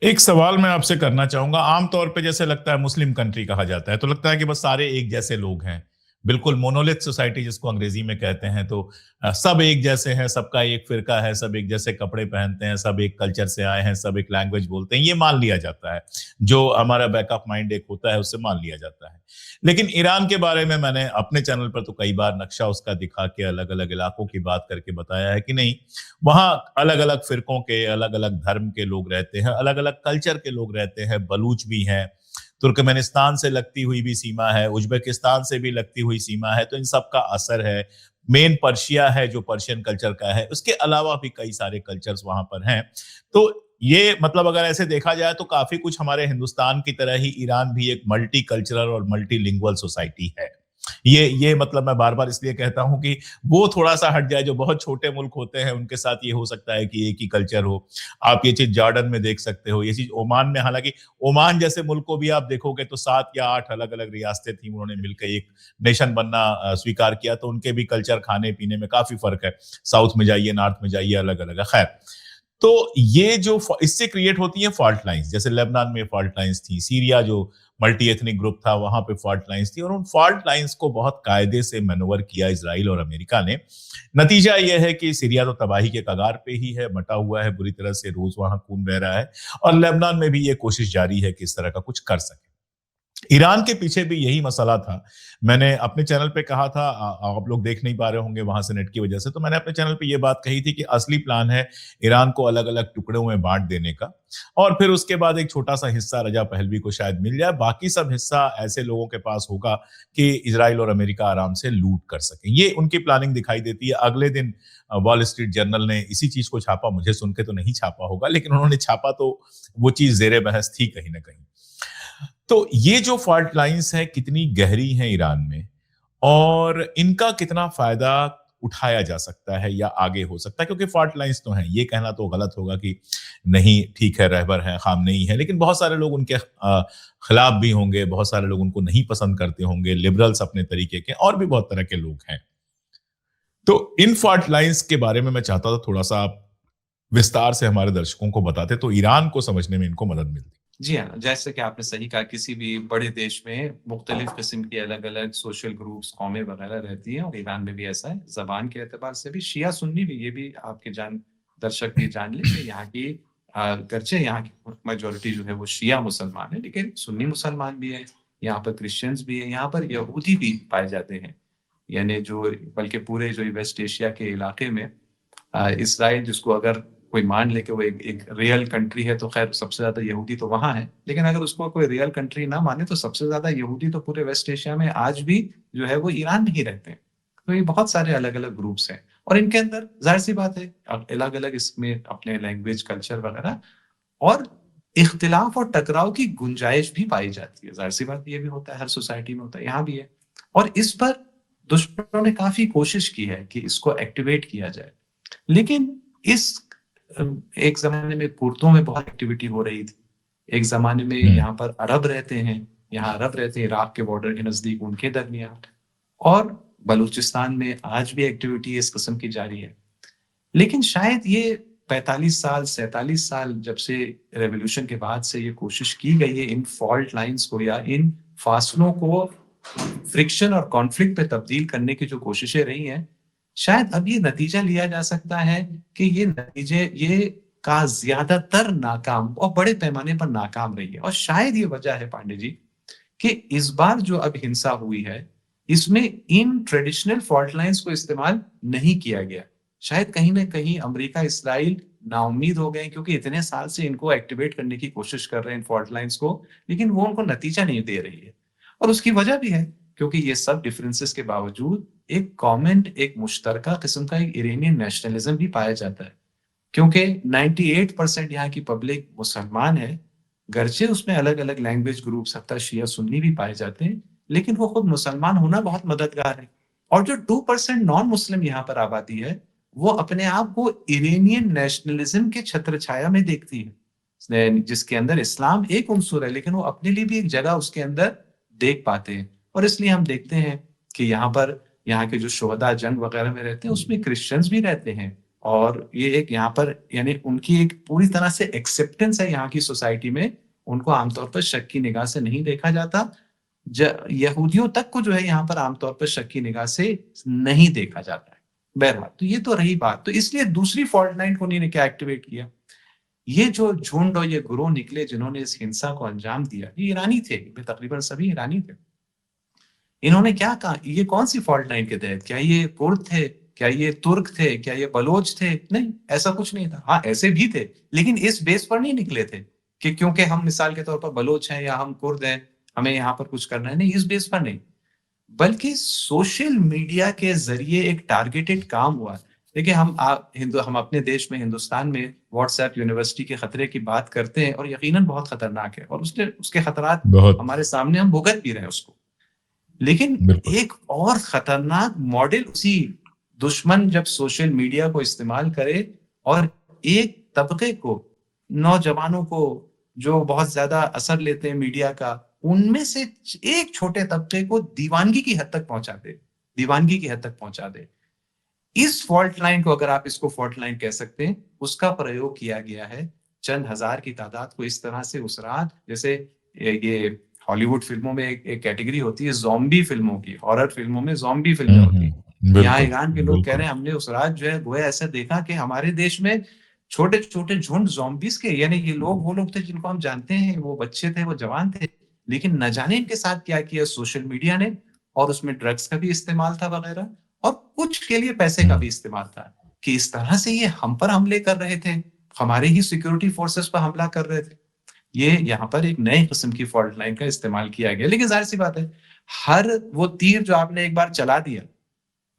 A: एक सवाल मैं आपसे करना चाहूंगा। आमतौर पे जैसे लगता है मुस्लिम कंट्री कहा जाता है तो लगता है कि बस सारे एक जैसे लोग हैं, बिल्कुल मोनोलिथ सोसाइटी जिसको अंग्रेजी में कहते हैं, तो सब एक जैसे हैं, सबका एक फिरका है, सब एक जैसे कपड़े पहनते हैं, सब एक कल्चर से आए हैं, सब एक लैंग्वेज बोलते हैं, ये मान लिया जाता है। जो हमारा बैकअप माइंड एक होता है उससे मान लिया जाता है। लेकिन ईरान के बारे में मैंने अपने चैनल पर तो कई बार नक्शा उसका दिखा के अलग अलग इलाकों की बात करके बताया है कि नहीं, वहां अलग अलग फिरकों के, अलग अलग धर्म के लोग रहते हैं, अलग अलग कल्चर के लोग रहते हैं। बलूच भी हैं, तुर्कमेनिस्तान से लगती हुई भी सीमा है, उज्बेकिस्तान से भी लगती हुई सीमा है, तो इन सब का असर है। मेन पर्शिया है जो पर्शियन कल्चर का है, उसके अलावा भी कई सारे कल्चर्स वहां पर हैं। तो ये मतलब अगर ऐसे देखा जाए तो काफी कुछ हमारे हिंदुस्तान की तरह ही ईरान भी एक मल्टी कल्चरल और मल्टी लिंगुअल सोसाइटी है। ये मतलब मैं बार-बार इसलिए कहता हूँ कि वो थोड़ा-सा हट जाए, जो बहुत छोटे मुल्क होते हैं, उनके साथ ये हो सकता है कि एक ही कल्चर हो। आप ये चीज़ जॉर्डन में देख सकते हो, ये चीज़ ओमान में, हालाँकि ओमान जैसे मुल्क को भी आप देखोगे तो 7 या 8 अलग-अलग रियासतें थी, उन्होंने मिलके एक नेशन बनना स्वीकार किया, तो उनके भी कल्चर, खाने-पीने में काफ़ी फ़र्क है। साउथ में जाइए, नॉर्थ में जाइए, अलग-अलग है। खैर, तो ये जो इससे क्रिएट होती है फॉल्ट लाइंस, जैसे लेबनान में फॉल्ट लाइंस थी, सीरिया जो मल्टी एथनिक ग्रुप था वहां पे फॉल्ट लाइंस थी, और उन फॉल्ट लाइंस को बहुत कायदे से मैनूवर किया इजराइल और अमेरिका ने। नतीजा यह है कि सीरिया तो तबाही के कगार पे ही है, बटा हुआ है बुरी तरह से, रोज वहां खून बह रहा है, और लेबनान में भी ये कोशिश जारी है कि इस तरह का कुछ कर सके। ईरान के पीछे भी यही मसला था। मैंने अपने चैनल पे कहा था, आप लोग देख नहीं पा रहे होंगे वहां से नेट की वजह से, तो मैंने अपने चैनल पे ये बात कही थी कि असली प्लान है ईरान को अलग-अलग टुकड़ों में बांट देने का, और फिर उसके बाद एक छोटा-सा हिस्सा रजा पहलवी को शायद मिल जाए, बाकी सब हिस्सा ऐसे लोगों के पास होगा कि इजराइल और अमेरिका आराम से लूट कर सकें। ये उनकी प्लानिंग दिखाई देती है। अगले दिन वॉल स्ट्रीट जर्नल ने इसी चीज को छापा, मुझे सुन के तो नहीं छापा होगा, लेकिन उन्होंने छापा तो वो चीज ज़ेरे बहस थी कहीं न कहीं। तो ये जो फॉल्ट लाइंस हैं कितनी गहरी हैं ईरान में, और इनका कितना फायदा उठाया जा सकता है या आगे हो सकता है, क्योंकि फॉल्ट लाइंस तो हैं, ये कहना तो गलत होगा कि नहीं ठीक है, रहबर है, खामनेई है, लेकिन बहुत सारे लोग उनके खिलाफ भी होंगे, बहुत सारे लोग उनको नहीं पसंद करते होंगे, लिबरल्स अपने तरीके के, और भी बहुत तरह के लोग हैं। तो इन फॉल्ट लाइंस के बारे में मैं चाहता था थोड़ा सा आप विस्तार से हमारे दर्शकों को बताते, तो ईरान को समझने में इनको मदद मिलती।
B: जी हाँ, जैसे कि आपने सही कहा, किसी भी बड़े देश में मुख्तलिफ किस्म की अलग-अलग सोशल ग्रुप्स, कौमें वगैरह रहती हैं, और ईरान में भी ऐसा है। ज़बान के एतबार से भी शिया सुन्नी भी, ये भी आपके दर्शक भी जान लें कि यहाँ की गर्चे यहाँ की मेजॉरिटी जो है वो शिया मुसलमान है, लेकिन सुन्नी मुसलमान भी हैं, यहाँ पर क्रिश्चियंस भी हैं, यहाँ पर यहूदी भी पाए जाते हैं। यानी जो, बल्कि पूरे जो वेस्ट एशिया के इलाके में इसराइल, जिसको अगर कोई मान ले कि वो एक रियल कंट्री है, तो खैर सबसे ज्यादा यहूदी तो वहां है, लेकिन अगर उसको कोई रियल कंट्री ना माने तो सबसे ज्यादा यहूदी तो पूरे वेस्ट एशिया में आज भी जो है वो ईरान में ही रहते हैं। तो ये बहुत सारे अलग अलग ग्रुप्स हैं, और इनके अंदर जाहिर सी बात है अलग अलग इसमें अपने लैंग्वेज, कल्चर वगैरह और इख्तिलाफ और टकराव की गुंजाइश भी पाई जाती है। जाहिर सी बात ये भी होता है, हर सोसाइटी में होता है, यहाँ भी है। और इस पर दुश्मनों ने काफी कोशिश की है कि इसको एक्टिवेट किया जाए, लेकिन इस एक ज़माने में कुर्दों में बहुत एक्टिविटी हो रही थी। एक ज़माने में यहाँ पर अरब रहते हैं, इराक के बॉर्डर के नज़दीक, उनके दरमियान, और बलूचिस्तान में आज भी एक्टिविटी इस किस्म की जारी है। लेकिन शायद ये 45 साल, 47 साल जब से रेवोल्यूशन के बाद से ये कोशिश की गई है इन फॉल्ट लाइन्स को या इन फासलों को फ्रिक्शन और कॉन्फ्लिक्ट पे तब्दील करने की जो कोशिशें रही हैं, शायद अब ये नतीजा लिया जा सकता है कि ये का ज्यादातर नाकाम और बड़े पैमाने पर नाकाम रही है। और शायद ये वजह है पांडे जी कि इस बार जो अब हिंसा हुई है, इसमें इन ट्रेडिशनल फॉल्ट लाइन्स को इस्तेमाल नहीं किया गया। शायद कहीं ना कहीं अमेरिका, इसराइल नाउम्मीद हो गए, क्योंकि इतने साल से इनको एक्टिवेट करने की कोशिश कर रहे हैं इन फॉल्ट लाइन्स को, लेकिन वो उनको नतीजा नहीं दे रही है। और उसकी वजह भी है क्योंकि ये सब डिफरेंसेस के बावजूद एक कॉमन, एक मुश्तरका किस्म का एक इरानियन नेशनलिज्म भी पाया जाता है, क्योंकि 98% यहाँ की पब्लिक मुसलमान है। गर्चे उसमें अलग अलग लैंग्वेज ग्रुप्स, हत्ता शिया सुन्नी भी पाए जाते हैं, लेकिन वो खुद मुसलमान होना बहुत मददगार है। और जो 2% नॉन मुस्लिम यहाँ पर आबादी है, वो अपने आप को इरानियन नेशनलिज्म के छत्र छाया में देखती है, जिसके अंदर इस्लाम एक उनसुर है, लेकिन वो अपने लिए भी एक जगह उसके अंदर देख पाते हैं। और इसलिए हम देखते हैं कि यहाँ के जो शोहदा जंग वगैरह में रहते हैं, उसमें क्रिश्चियंस भी रहते हैं, और ये एक यहाँ पर यानी उनकी एक पूरी तरह से एक्सेप्टेंस है यहाँ की सोसाइटी में। उनको आमतौर पर शक की निगाह से नहीं देखा जाता। यहूदियों तक को जो है यहाँ पर आमतौर पर शक की निगाह से नहीं देखा जाता है। बहरहाल, तो ये तो रही बात। तो इसलिए दूसरी फॉल्ट लाइन को उन्होंने क्या एक्टिवेट किया, ये जो झुंड और ये गुरोह निकले जिन्होंने इस हिंसा को अंजाम दिया, ये ईरानी थे, तकरीबन सभी ईरानी थे। इन्होंने क्या कहा, ये कौन सी फॉल्ट लाइन के तहत, क्या ये कुर्द थे, क्या ये तुर्क थे, क्या ये बलोच थे? नहीं, ऐसा कुछ नहीं था। हाँ, ऐसे भी थे, लेकिन इस बेस पर नहीं निकले थे कि क्योंकि हम मिसाल के तौर पर बलोच हैं या हम कुर्द हैं, हमें यहाँ पर कुछ करना है। नहीं, इस बेस पर नहीं, बल्कि सोशल मीडिया के जरिए एक टारगेटेड काम हुआ। देखिए, हम अपने देश में, हिंदुस्तान में व्हाट्सएप यूनिवर्सिटी के खतरे की बात करते हैं, और यकीनन बहुत खतरनाक है, और उसके खतरात
A: बहुत।
B: हमारे सामने, हम भुगत भी रहे हैं उसको। लेकिन
A: बिल्कुल।
B: एक और खतरनाक मॉडल उसी दुश्मन जब सोशल मीडिया को इस्तेमाल करे और एक तबके को, नौजवानों को जो बहुत ज़्यादा असर लेते हैं मीडिया का, उनमें से एक छोटे तबके को दीवानगी की हद तक पहुँचा दे, दीवानगी की हद तक पहुँचा दे। इस फॉल्ट लाइन को, अगर आप इसको फॉल्ट लाइन कह सकते हैं, उसका प्रयोग किया गया है चंद हजार की तादाद को इस तरह से उस रात, जैसे ये हॉलीवुड फिल्मों में एक कैटेगरी होती है ज़ॉम्बी फिल्मों की, हॉरर फिल्मों में ज़ॉम्बी फिल्में होती हैं। यहाँ
A: बिल्कुल,
B: ईरान के लोग कह रहे
A: बिल्कुल।
B: हैं हमने उस रात जो है गोया ऐसा देखा कि हमारे देश में छोटे-छोटे झुंड ज़ॉम्बीज़ के, यानी ये लोग वो लोग थे जिनको हम जानते हैं, वो बच्चे थे, वो जवान थे, लेकिन न जाने इनके साथ क्या किया सोशल मीडिया ने, और उसमें ड्रग्स का भी इस्तेमाल था वगैरह, और कुछ के लिए पैसे का भी
A: हुँ,
B: इस्तेमाल था, कि इस तरह से ये हम पर हमले कर रहे थे, हमारे ही सिक्योरिटी फोर्सेस पर हमला कर रहे थे। ये यहाँ पर एक नए किस्म की फॉल्ट लाइन का इस्तेमाल किया गया। लेकिन ज़ाहिर-सी बात है, हर वो तीर जो आपने एक बार चला दिया,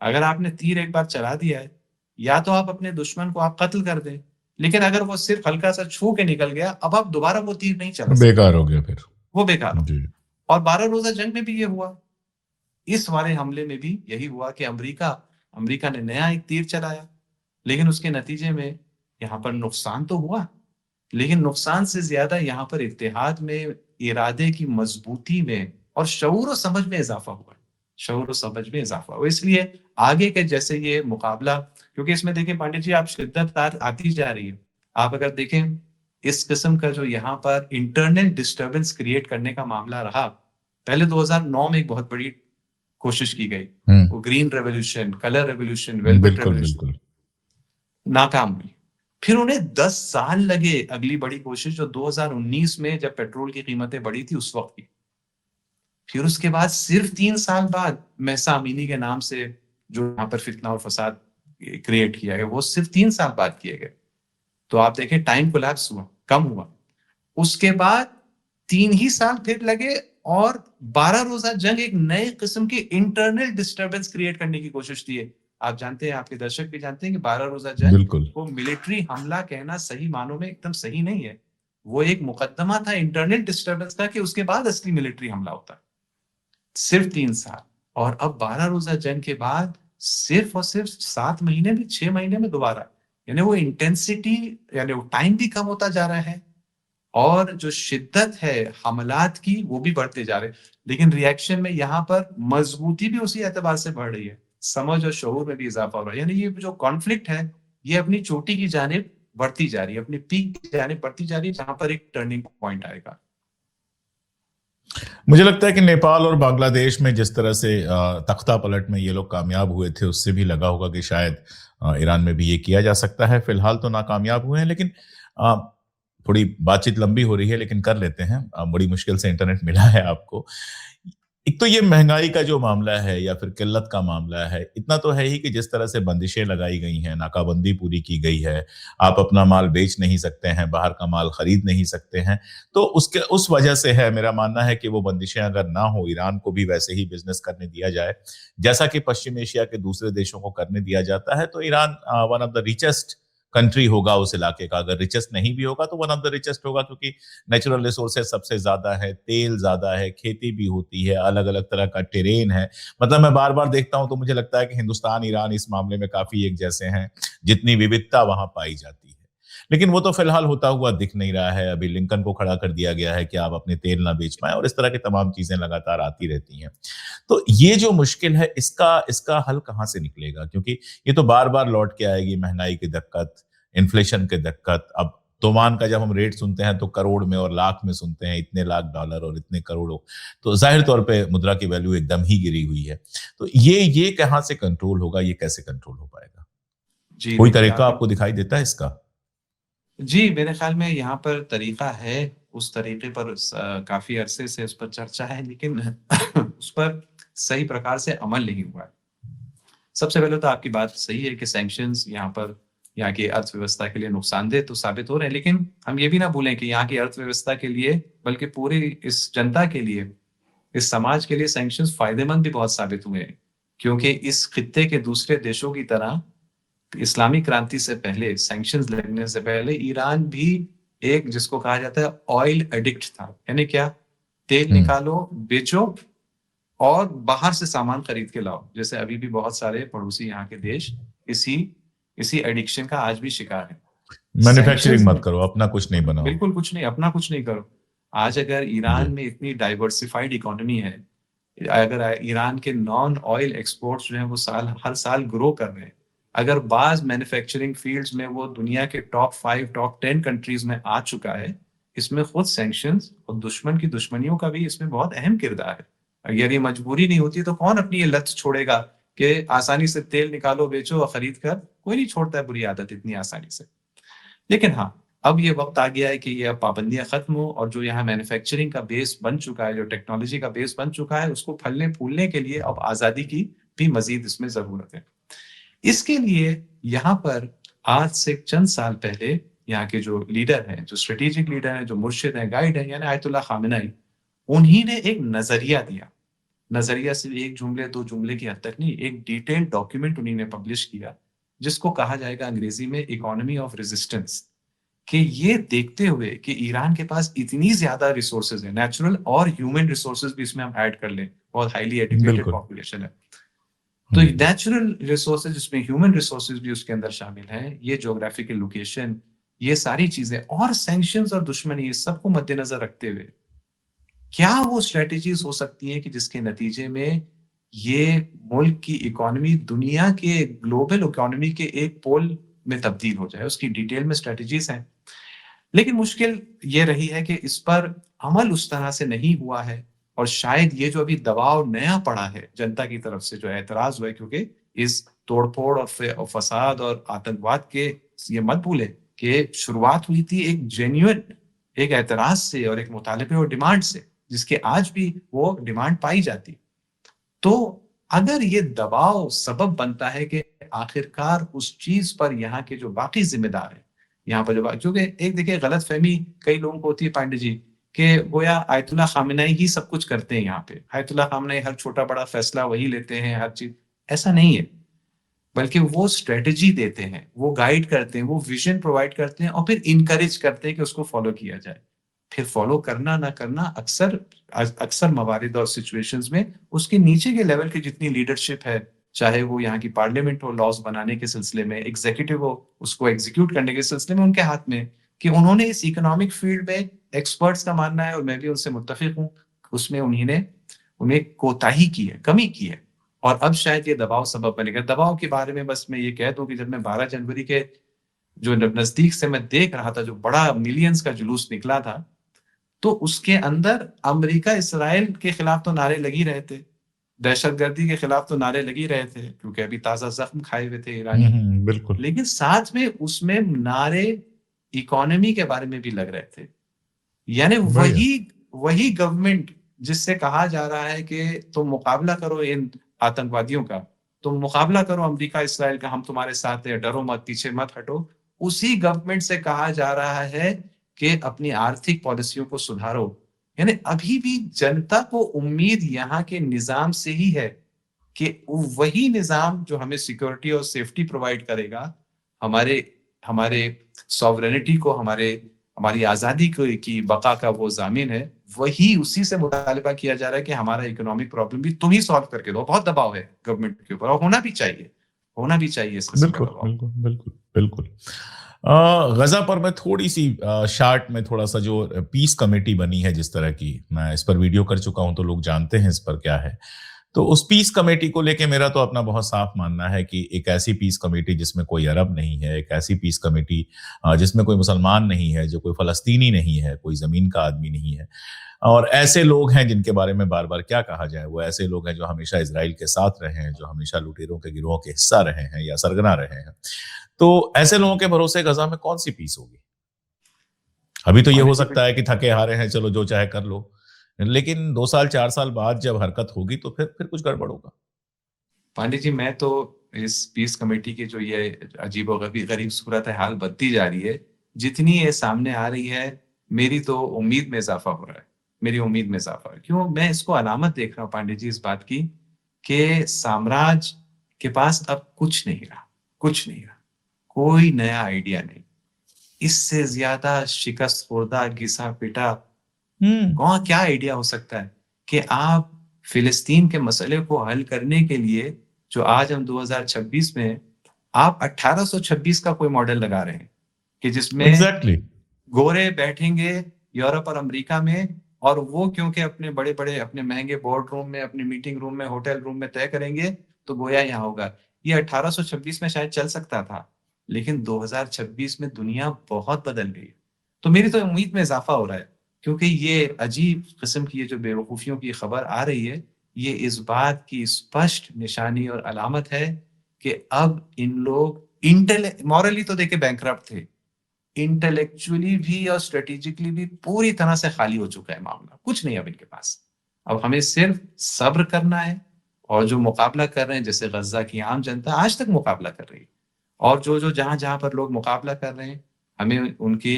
B: अगर आपने तीर एक बार चला दिया है, या तो आप अपने दुश्मन को आप कत्ल कर दें, लेकिन अगर वो सिर्फ़ हल्का-सा छू के निकल गया, अब आप दोबारा वो तीर नहीं चला सकते,
A: बेकार हो गया फिर।
B: वो बेकार हो गया।
A: जी।
B: और 12 रोज़ा जंग में भी ये हुआ। इस वाले हमले में भी यही हुआ कि अमेरिका अमेरिका ने नया एक तीर चलाया, लेकिन उसके नतीजे में यहाँ पर नुकसान तो हुआ, लेकिन नुकसान से ज़्यादा यहाँ पर इत्तेहाद में, इरादे की मज़बूती में और शऊर और समझ में इज़ाफ़ा हुआ। शऊर और समझ में इज़ाफ़ा हुआ। इसलिए आगे के जैसे ये मुकाबला, क्योंकि इसमें देखिए पांडित जी, आप शिद्दत आती जा रही है। आप अगर देखें, इस किस्म का जो यहाँ पर इंटरनल डिस्टर्बेंस क्रिएट करने का मामला रहा, पहले 2009 में एक बहुत बड़ी कोशिश की गई।
A: हुँ,
B: वो green revolution, colour revolution, velvet
A: बिल्कुल,
B: रेवोल्यूशन,
A: बिल्कुल।
B: नाकाम हुई। फिर उन्हें 10 साल लगे अगली बड़ी कोशिश, जो 2019 में जब पेट्रोल की कीमतें बढ़ी थी उस वक़्त की। फिर उसके बाद सिर्फ 3 साल बाद महसा अमीनी के नाम से जो यहाँ पर फितना और फसाद क्रिएट किया गया, वो सिर्फ 3 साल बाद किए गए। तो आप देखें, टाइम कोलैप्स हुआ, कम हुआ। उसके बाद 3 ही साल फिर लगे, और 12 रोज़ा जंग एक नए किस्म की इंटरनल डिस्टर्बेंस क्रिएट करने की कोशिश थी है। आप जानते हैं, आपके दर्शक भी जानते हैं कि 12 रोज़ा जंग
A: बिल्कुल।
B: को मिलिट्री हमला कहना सही मानों में एकदम सही नहीं है। वो एक मुकद्दमा था इंटरनल डिस्टर्बेंस का, कि उसके बाद असली मिलिट्री हमला होता है। सिर्फ 3 साल, और अब 12 रोज़ा जंग के बाद सिर्फ और सिर्फ 7 महीने में, 6 महीने में दोबारा, यानी वो इंटेंसिटी, यानी वो टाइम भी कम होता जा रहा है, और जो शिद्दत है हमलात की, वो भी बढ़ते जा रहे हैं। लेकिन रिएक्शन में यहाँ पर मज़बूती भी उसी एतबार से बढ़ रही है। समझ और शऊर में भी इज़ाफ़ा हो रहा है। यानी ये जो कॉन्फ्लिक्ट है, ये अपनी चोटी की जानिब बढ़ती जा रही है, अपनी पीक की जानिब बढ़ती जा रही है, जहाँ पर एक टर्निंग पॉइंट आएगा।
A: मुझे लगता है कि नेपाल और बांग्लादेश में जिस तरह से तख्ता पलट में ये लोग कामयाब हुए थे, उससे भी लगा होगा कि शायद ईरान में भी ये किया जा सकता है। फिलहाल तो नाकामयाब हुए हैं, लेकिन अ, थोड़ी बातचीत लंबी हो रही है, लेकिन कर लेते हैं। बड़ी मुश्किल से इंटरनेट मिला है आपको। एक तो ये महँगाई का जो मामला है या फिर किल्लत का मामला है, इतना तो है ही कि जिस तरह से बंदिशें लगाई गई हैं, नाकाबंदी पूरी की गई है, आप अपना माल बेच नहीं सकते हैं, बाहर का माल खरीद नहीं सकते हैं। तो उसके उस वजह से है, मेरा मानना है कि वो बंदिशें अगर ना हो, ईरान को भी वैसे ही बिज़नेस करने दिया जाए, जैसा कि पश्चिम एशिया के दूसरे देशों को करने दिया जाता है, तो Iran one of the richest country होगा उस इलाके का। अगर रिचेस्ट नहीं भी होगा, तो वन ऑफ द रिचेस्ट होगा, क्योंकि नेचुरल रिसोर्सेज सबसे ज़्यादा है, तेल ज़्यादा है, खेती भी होती है, अलग-अलग तरह का टेरेन है। मतलब मैं बार-बार देखता हूँ, तो मुझे लगता है कि हिंदुस्तान, ईरान इस मामले में काफ़ी एक जैसे हैं, जितनी विविधता वहाँ पाई जाती है। लेकिन वो तो फिलहाल होता हुआ दिख नहीं रहा है। अभी लिंकन को खड़ा कर दिया गया है कि आप अपने तेल ना बेच पाएँ, और इस तरह की तमाम चीज़ें लगातार आती रहती हैं। तो ये जो मुश्किल है, इसका इसका हल कहाँ से निकलेगा? क्योंकि ये तो बार-बार लौट के आएगी, महँगाई की दिक्कत, इन्फ्लेशन की दिक्कत। अब तोमान का जब हम रेट सुनते हैं, तो करोड़ में और लाख में सुनते हैं, इतने लाख डॉलर और इतने करोड़ों। तो ज़ाहिर तौर पे मुद्रा की वैल्यू एकदम ही गिरी हुई है। तो ये कहाँ से कंट्रोल होगा? ये कैसे कंट्रोल हो पाएगा?
B: जी,
A: कोई
B: देखिए
A: तरीका
B: आपने,
A: आपको दिखाई देता है इसका?
B: जी, मेरे ख़्याल में यहाँ पर तरीक़ा है, उस तरीक़े पर काफ़ी अरसे से उस पर चर्चा है, लेकिन उस पर सही प्रकार से अमल नहीं हुआ है। सबसे पहले तो आपकी बात सही है कि सैंक्शंस यहाँ पर यहाँ की अर्थव्यवस्था के लिए नुकसानदेह तो साबित हो रहे हैं, लेकिन हम ये भी ना भूलें कि यहाँ की अर्थव्यवस्था के लिए, बल्कि पूरी इस जनता के लिए, इस समाज के लिए सैंक्शंस फ़ायदेमंद भी बहुत साबित हुए हैं। क्योंकि इस खित्ते के दूसरे देशों की तरह इस्लामी क्रांति से पहले, सैंक्शंस लगने से पहले, ईरान भी एक जिसको कहा जाता है ऑयल एडिक्ट था। यानी क्या? तेल
A: हुँ,
B: निकालो, बेचो, और बाहर से सामान खरीद के लाओ। जैसे अभी भी बहुत सारे पड़ोसी यहाँ के देश इसी इसी एडिक्शन का आज भी शिकार है।
A: मैन्युफैक्चरिंग
B: सैंक्शंस
A: मत करो, अपना कुछ नहीं बनाओ।
B: बिल्कुल कुछ नहीं, अपना कुछ नहीं करो। आज अगर
A: जी।
B: ईरान में इतनी डाइवर्सिफाइड इकोनॉमी है, अगर ईरान के नॉन ऑयल एक्सपोर्ट्स जो हैं वो हर साल ग्रो कर रहे हैं, अगर बाज़ मैन्युफैक्चरिंग फील्ड्स में वो दुनिया के टॉप 5, टॉप 10 कंट्रीज में आ चुका है, इसमें खुद सैंक्शंस और दुश्मन की दुश्मनियों का भी इसमें बहुत अहम किरदार है। अगर ये मजबूरी नहीं होती तो कौन अपनी ये लत छोड़ेगा कि आसानी से तेल निकालो, बेचो और खरीद कर, कोई नहीं छोड़ता है बुरी आदत इतनी आसानी से। लेकिन हाँ, अब ये वक़्त आ गया है कि ये अब पाबंदियाँ खत्म हो और जो यहाँ मैन्युफैक्चरिंग का बेस बन चुका है, जो टेक्नोलॉजी का बेस बन चुका है, उसको फलने-फूलने के लिए अब आज़ादी की भी मज़ीद इसमें ज़रूरत है। इसके लिए यहाँ पर आज से चंद साल पहले यहाँ के जो लीडर हैं, जो स्ट्रेटेजिक लीडर हैं, जो मुर्शिद हैं, गाइड हैं, यानी आयतुल्लाह खामेनी, उन्हीं ने एक नज़रिया दिया। नज़रिया सिर्फ़ 1 जुमले, 2 जुमले की हद तक नहीं, एक डिटेल्ड डॉक्यूमेंट उन्हीं ने पब्लिश किया, जिसको कहा जाएगा अंग्रेज़ी में इकोनॉमी ऑफ रेजिस्टेंस। कि ये देखते हुए कि ईरान के पास इतनी ज़्यादा रिसोर्सेज़ हैं, नेचुरल और ह्यूमन रिसोर्सेज़ भी इसमें हम ऐड कर लें, बहुत हाइली एजुकेटेड
A: बिल्कुल।
B: पॉपुलेशन है। तो
A: जी।
B: नेचुरल रिसोर्सेज़ जिसमें ह्यूमन रिसोर्सेज़ भी उसके अंदर शामिल हैं, ये ज्योग्राफिकल लोकेशन, ये सारी चीज़ें और सैंक्शंस और दुश्मनी, इस सबको मद्देनज़र रखते हुए, क्या वो स्ट्रैटेजीज़ हो सकती हैं कि जिसके नतीजे में ये मुल्क की इकोनॉमी दुनिया के ग्लोबल इकोनॉमी के एक पोल में तब्दील हो जाए? उसकी डिटेल में स्ट्रैटेजीज़ हैं। लेकिन मुश्किल ये रही है कि इस पर अमल उस तरह से नहीं हुआ है और शायद ये जो अभी दबाव नया पड़ा है जनता की तरफ से, जो एतराज़ हुआ है, क्योंकि इस तोड़-फोड़ और फ़साद और आतंकवाद के, ये मत भूलें कि शुरुआत हुई थी एक जेन्युइन एक एतराज़ से और एक मुतालबे और डिमांड से, जिसके आज भी वो डिमांड पाई जाती है। तो अगर ये दबाव सबब बनता है कि आखिरकार उस चीज़ पर यहाँ के जो बाकी ज़िम्मेदार हैं, यहाँ पर जो क्योंकि एक देखिए गलतफ़हमी कई लोगों को होती है पांडे जी, कि गोया आयतुल्लाह ख़ामेनी ही सब कुछ करते हैं यहाँ पे। आयतुल्लाह ख़ामेनी हर छोटा-बड़ा फ़ैसला वही लेते हैं, हर चीज़, ऐसा नहीं है। बल्कि वो स्ट्रैटेजी देते हैं, वो गाइड करते हैं, वो विज़न प्रोवाइड करते हैं और फिर एनकरेज करते हैं कि उसको फ़ॉलो किया जाए। फिर फ़ॉलो करना ना करना अक्सर मवारिद और सिचुएशंस में उसके नीचे के लेवल की जितनी लीडरशिप है, चाहे वो यहाँ की पार्लियामेंट हो लॉज़ बनाने के सिलसिले में, एग्ज़ीक्यूटिव हो उसको एग्ज़ीक्यूट करने के सिलसिले में, उनके हाथ में, कि उन्होंने इस इकोनॉमिक फ़ील्ड में एक्सपर्ट्स का मानना है और मैं भी उनसे मुत्तफ़िक हूँ, उसमें उन्हें कोताही की है, कमी की है। और अब शायद ये दबाव सबब बनेगा। दबाव के बारे में बस मैं ये कह दूँ कि जब मैं 12 जनवरी के जो नज़दीक से मैं देख रहा था, जो बड़ा मिलियंस का जुलूस निकला था, तो उसके अंदर अमेरिका इस्राइल के खिलाफ तो नारे लग ही रहे थे। दहशतगर्दी के खिलाफ तो नारे लग ही रहे थे, क्योंकि अभी ताज़ा ज़ख्म खाए हुए थे ईरानी।
A: बिल्कुल।
B: लेकिन साथ में उसमें नारे इकोनॉमी के बारे में भी लग रहे थे। यानी
A: बढ़िया।
B: वही वही गवर्नमेंट जिससे कहा जा रहा है कि तुम मुकाबला करो इन आतंकवादियों का, तुम मुकाबला करो अमेरिका इस्राइल का, हम तुम्हारे साथ हैं, डरो मत, पीछे मत हटो। उसी गवर्नमेंट से कहा जा रहा है कि अपनी आर्थिक पॉलिसियों को सुधारो। यानी अभी भी जनता को उम्मीद यहाँ के निज़ाम से ही है कि वही निज़ाम जो हमें सिक्योरिटी और सेफ्टी प्रोवाइड करेगा, हमारे हमारे सॉवरेनिटी को, हमारी आज़ादी की बक़ा का वो ज़ामिन है, वही उसी से मुतालबा किया जा रहा है कि हमारा इकोनॉमिक प्रॉब्लम भी तुम ही सॉल्व करके दो। बहुत दबाव है गवर्नमेंट के ऊपर और होना भी चाहिए इस किस्म का
A: बिल्कुल,
B: दबाव।
A: बिल्कुल, बिल्कुल, बिल्कुल। गज़ा पर मैं थोड़ी-सी शार्ट में थोड़ा-सा जो पीस कमेटी बनी है जिस तरह की, मैं इस पर वीडियो कर चुका हूँ तो लोग जानते हैं इस पर क्या है। तो उस पीस कमेटी को लेके मेरा तो अपना बहुत साफ मानना है कि एक ऐसी पीस कमेटी जिसमें कोई अरब नहीं है, एक ऐसी पीस कमेटी जिसमें कोई मुसलमान नहीं है, जो कोई फ़लस्तीनी नहीं है, कोई ज़मीन का आदमी नहीं है। और ऐसे लोग हैं जिनके बारे में बार-बार क्या कहा जाए, वो ऐसे लोग हैं जो हमेशा इज़राइल के साथ रहे हैं, जो हमेशा लुटेरों के गिरोह के हिस्सा रहे हैं या सरगना रहे हैं। तो ऐसे लोगों के भरोसे गज़ा में कौन-सी पीस होगी? अभी तो ये
B: पांडे
A: हो
B: जी
A: सकता है कि थके-हारे हैं, चलो जो चाहे कर लो। लेकिन 2 साल, 4 साल बाद जब हरकत होगी तो फिर कुछ गड़बड़ होगा।
B: पांडे जी, मैं तो इस पीस कमेटी की जो ये अजीबो-गरीब सूरत-ए-हाल बनती जा रही है, जितनी ये सामने आ रही है, मेरी तो उम्मीद में इज़ाफ़ा हो रहा है। मेरी उम्मीद में इज़ाफ़ा है। क्यों? मैं इसको अलामत देख रहा हूँ पांडे जी इस बात की कि साम्राज्य के पास अब कुछ नहीं रहा, कुछ नहीं रहा। कोई नया आइडिया नहीं। इससे ज़्यादा शिकस्त ख़ोर्दा, घिसा-पिटा
A: हुँ।
B: क्या आइडिया हो सकता है कि आप फिलिस्तीन के मसले को हल करने के लिए जो आज हम 2026 में हैं, आप 1826 का कोई मॉडल लगा रहे हैं कि जिसमें
A: एग्जैक्टली।
B: गोरे बैठेंगे यूरोप और अमेरिका में, और वो क्योंकि अपने बड़े-बड़े अपने महँगे बोर्ड रूम में, अपने मीटिंग रूम में, होटल रूम में तय करेंगे, तो गोया यहाँ होगा। ये 1826 में शायद चल सकता था, लेकिन 2026 में दुनिया बहुत बदल गई है। तो मेरी तो उम्मीद में इज़ाफ़ा हो रहा है, क्योंकि ये अजीब किस्म की ये जो बेवकूफ़ियों की खबर आ रही है, ये इस बात की स्पष्ट निशानी और अलामत है कि अब इन लोग मॉरली तो देखिए बैंकरप्ट थे, इंटेलेक्चुअली भी और स्ट्रेटेजिकली भी पूरी तरह से खाली हो चुका है मामला, कुछ नहीं अब इनके पास। अब हमें सिर्फ सब्र करना है, और जो मुकाबला कर रहे हैं, जैसे गज़्ज़ा की आम जनता आज तक मुकाबला कर रही है, और जो-जो जहाँ-जहाँ पर लोग मुकाबला कर रहे हैं, हमें उनकी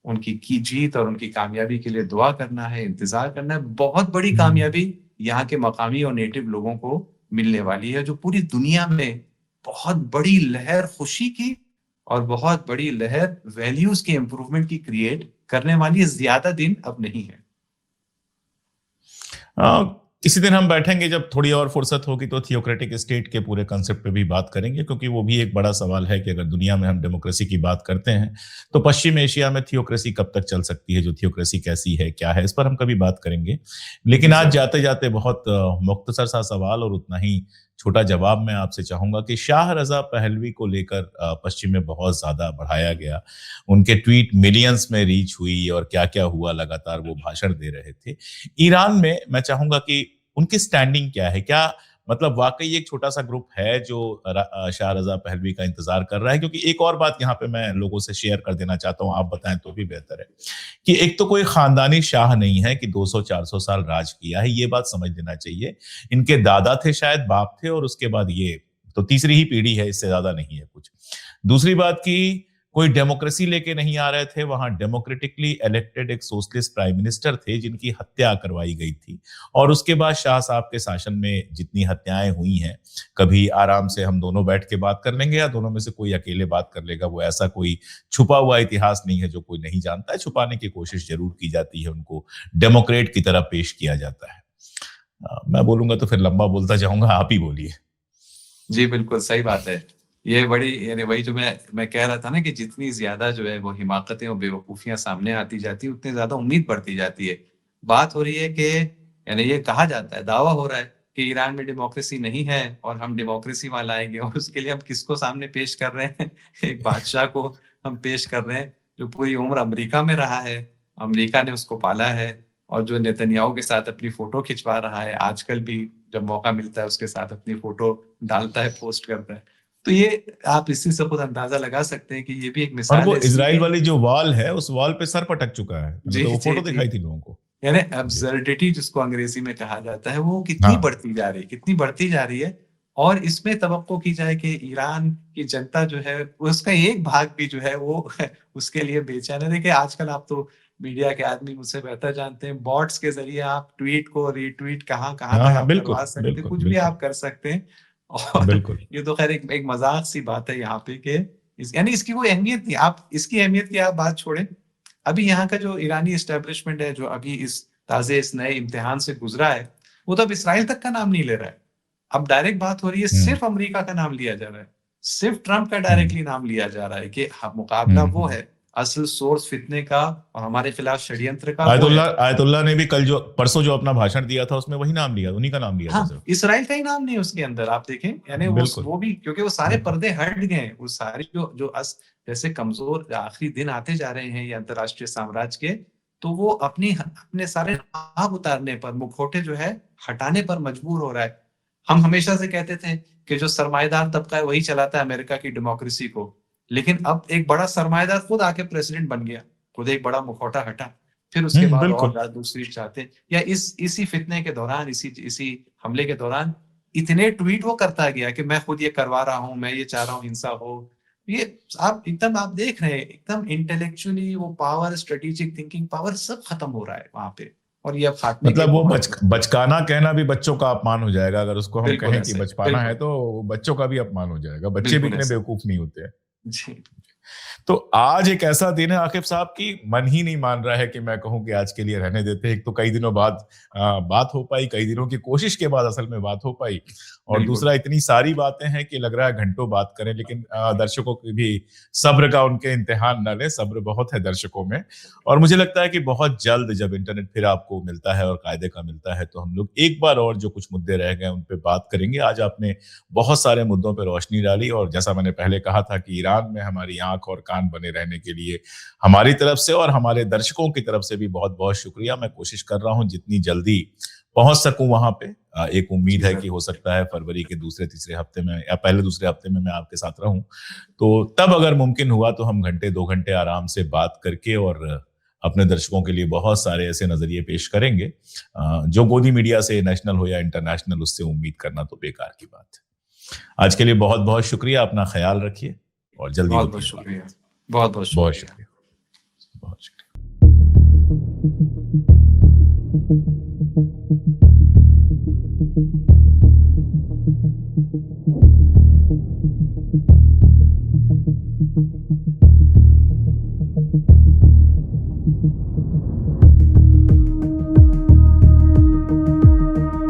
B: उनकी की जीत और उनकी कामयाबी के लिए दुआ करना है, इंतज़ार करना है। बहुत बड़ी कामयाबी यहाँ के मकामी और नेटिव लोगों को मिलने वाली है, जो पूरी दुनिया में बहुत बड़ी लहर खुशी की और बहुत बड़ी लहर वैल्यूज़ के इम्प्रूवमेंट की क्रिएट करने वाली ज़्यादा दिन अब नहीं है।
A: किसी दिन हम बैठेंगे जब थोड़ी और फुर्सत होगी तो थियोक्रेटिक स्टेट के पूरे कंसेप्ट पे भी बात करेंगे, क्योंकि वो भी एक बड़ा सवाल है कि अगर दुनिया में हम डेमोक्रेसी की बात करते हैं तो पश्चिम एशिया में थियोक्रेसी कब तक चल सकती है, जो थियोक्रेसी कैसी है, क्या है, इस पर हम कभी बात करेंगे। लेकिन आज जाते जाते बहुत मुख्तसर सा सवाल और उतना ही छोटा जवाब मैं आपसे चाहूंगा कि शाह रजा पहलवी को लेकर पश्चिम में बहुत ज्यादा बढ़ाया गया, उनके ट्वीट मिलियंस में रीच हुई और क्या क्या हुआ, लगातार वो भाषण दे रहे थे। ईरान में मैं चाहूंगा कि उनकी स्टैंडिंग क्या है, क्या मतलब वाकई एक छोटा सा ग्रुप है जो शाह रजा पहलवी का इंतजार कर रहा है? क्योंकि एक और बात यहाँ पे मैं लोगों से शेयर कर देना चाहता हूँ, आप बताएं तो भी बेहतर है, कि एक तो कोई खानदानी शाह नहीं है कि 200-400 साल राज किया है, ये बात समझ लेना चाहिए। इनके दादा थे, शायद बाप थे, और उसके बाद ये तो तीसरी ही पीढ़ी है, इससे ज्यादा नहीं है कुछ। दूसरी बात की कोई डेमोक्रेसी लेके नहीं आ रहे थे, वहां डेमोक्रेटिकली इलेक्टेड एक सोशलिस्ट प्राइम मिनिस्टर थे जिनकी हत्या करवाई गई थी, और उसके बाद शाह साहब के शासन में जितनी हत्याएं हुई हैं, कभी आराम से हम दोनों बैठ के बात कर लेंगे या दोनों में से कोई अकेले बात कर लेगा, वो ऐसा कोई छुपा हुआ इतिहास नहीं है जो कोई नहीं जानता है। छुपाने की कोशिश जरूर की जाती है, उनको डेमोक्रेट की तरह पेश किया जाता है। मैं बोलूंगा तो फिर लंबा बोलता जाऊंगा, आप ही बोलिए।
B: जी, बिल्कुल सही बात है। ये बड़ी यानी वही जो मैं कह रहा था ना कि जितनी ज़्यादा जो है वो हिमाकतें और बेवकूफ़ियाँ सामने आती जाती हैं, उतनी ज़्यादा उम्मीद बढ़ती जाती है। बात हो रही है कि यानी ये कहा जाता है, दावा हो रहा है कि ईरान में डेमोक्रेसी नहीं है और हम डेमोक्रेसी वहाँ लाएँगे, और उसके लिए हम किसको सामने पेश कर रहे हैं? एक बादशाह को हम पेश कर रहे हैं, जो पूरी उम्र अमेरिका में रहा है, अमेरिका ने उसको पाला है, और जो नेतन्याहू के साथ अपनी फ़ोटो खिंचवा रहा है, आजकल भी जब मौका मिलता है उसके साथ अपनी फ़ोटो डालता है, पोस्ट करता है। तो ये आप इसी से खुद अंदाज़ा लगा सकते हैं कि ये भी एक
A: और
B: मिसाल
A: वो
B: है इसी
A: इजराइल
B: की।
A: वाली जो वॉल है, उस वॉल पे सर पटक चुका है, मैंने
B: जी,
A: तो वो
B: जी,
A: फोटो
B: जी।
A: दिखाई थी लोगों को।
B: यानी
A: जी।
B: अब्सर्डिटी जिसको अंग्रेज़ी में कहा जाता है, वो कितनी
A: हाँ।
B: बढ़ती जा रही है, कितनी बढ़ती जा रही है। और इसमें तवक्को की जाए कि ईरान की जनता जो है, उसका एक भाग भी जो है वो उसके लिए बेचैन है। देखिए, आजकल आप तो मीडिया के आदमी मुझसे बेहतर जानते हैं, बॉट्स के ज़रिए आप ट्वीट को रीट्वीट कहाँ-कहाँ
A: हाँ
B: तक
A: हाँ,
B: आप
A: बिल्कुल
B: करवा सकते हैं,
A: बिल्कुल
B: कुछ भी
A: बिल्कुल।
B: आप कर सकते हैं। और
A: बिल्कुल।
B: ये तो खैर एक एक मज़ाक सी बात है यहाँ पे कि यानी इसकी कोई अहमियत नहीं। आप इसकी अहमियत की आप बात छोड़ें। अभी यहाँ का जो ईरानी एस्टेब्लिशमेंट है, जो अभी इस नए इम्तिहान से गुज़रा है, वो तो अब इस्राइल तक का नाम नहीं ले रहा है। अब डायरेक्ट बात हो रही है,
A: हम्म
B: सिर्फ़ अमेरिका का नाम लिया जा रहा है। सिर्फ़ ट्रम्प का
A: हम्म
B: डायरेक्टली नाम लिया जा रहा है कि मुकाबला वो
A: हम्म।
B: है, असल सोर्स फितने का और हमारे खिलाफ षड्यंत्र का वो है।
A: आयतुल्ला आयतुल्ला ने भी कल जो परसों जो अपना भाषण दिया था उसमें वही नाम लिया, उन्हीं का नाम लिया था
B: हाँ,
A: सिर्फ।
B: इसराइल का ही नाम नहीं है उसके अंदर, आप देखें, यानी
A: बिल्कुल
B: वो भी क्योंकि वो सारे
A: बिल्कुल।
B: पर्दे हट गए हैं, वो सारी जो जो जैसे कमज़ोर आखिरी दिन आते जा रहे हैं ये अंतर्राष्ट्रीय साम्राज्य के, तो वो अपने सारे नकाब उतारने पर, मुखौटे जो है हटाने पर मजबूर हो रहा है। हम हमेशा से कहते थे कि जो सरमाएदार तबका है वही चलाता है अमेरिका की डेमोक्रेसी को। लेकिन अब एक बड़ा सरमाएदार खुद आके प्रेसिडेंट बन गया, खुद एक बड़ा मुखौटा हटा, फिर उसके बाद और
A: बिल्कुल।
B: दूसरी चाहते हैं, या इसी फितने के दौरान, इसी इसी हमले के दौरान इतने ट्वीट वो करता गया कि मैं खुद ये करवा रहा हूँ, मैं ये चाह रहा हूँ हिंसा हो। ये आप देख रहे हैं, एकदम इंटेलेक्चुअली वो पावर, स्ट्रेटेजिक थिंकिंग पावर सब खत्म हो रहा है वहाँ पे, और ये अब फाटने के
A: मतलब वो
B: बहुत
A: बचकाना कहना भी बच्चों का अपमान हो जाएगा, अगर उसको हम
B: बिल्कुल
A: कहें कि
B: ऐसे,
A: बचपाना है
B: बिल्कुल,
A: तो बच्चों का भी अपमान हो जाएगा, बच्चे भी
B: बिल्कुल
A: इतने
B: ऐसे।
A: बेवकूफ नहीं होते हैं।
B: जी।
A: तो आज एक ऐसा दिन है आकिब साहब कि मन ही नहीं मान रहा है कि मैं कहूँ कि आज के लिए रहने देते हैं। एक तो कई दिनों बाद बात हो पाई, कई दिनों की कोशिश के बाद असल में बात हो पाई और
B: बिल्कुल।
A: दूसरा इतनी सारी बातें हैं कि लग रहा है घंटों बात करें लेकिन दर्शकों की भी सब्र का उनके इम्तिहान ना लें, सब्र बहुत है दर्शकों में और मुझे लगता है कि बहुत जल्द जब इंटरनेट फिर आपको मिलता है और कायदे का मिलता है तो हम लोग एक बार और जो कुछ मुद्दे रह गए उन पे बात करेंगे। आज आपने बहुत सारे मुद्दों पे रोशनी डाली और जैसा मैंने पहले कहा था कि ईरान में हमारी आँख और कान बने रहने के लिए हमारी तरफ से और हमारे दर्शकों की तरफ से भी बहुत-बहुत शुक्रिया। मैं कोशिश कर रहा हूँ जितनी जल्दी पहुँच सकूँ वहाँ पे। एक उम्मीद
B: जी
A: है
B: सर।
A: कि हो सकता है फरवरी के दूसरे-तीसरे हफ्ते में या पहले-दूसरे हफ्ते में मैं आपके साथ रहूँ। तो तब अगर मुमकिन हुआ तो हम घंटे 2 घंटे आराम से बात करके और अपने दर्शकों के लिए बहुत सारे ऐसे नज़रिए पेश करेंगे जो गोदी मीडिया से नेशनल हो या इंटरनेशनल उससे उम्मीद करना तो बेकार की बात है। आज के लिए बहुत-बहुत शुक्रिया, अपना ख़्याल रखिए और जल्दी
B: बहुत-बहुत
A: होती है बात।
B: शुक्रिया। बहुत-बहुत
A: बहुत
B: शुक्रिया।
A: शुक्रिया, बहुत शुक्रिया।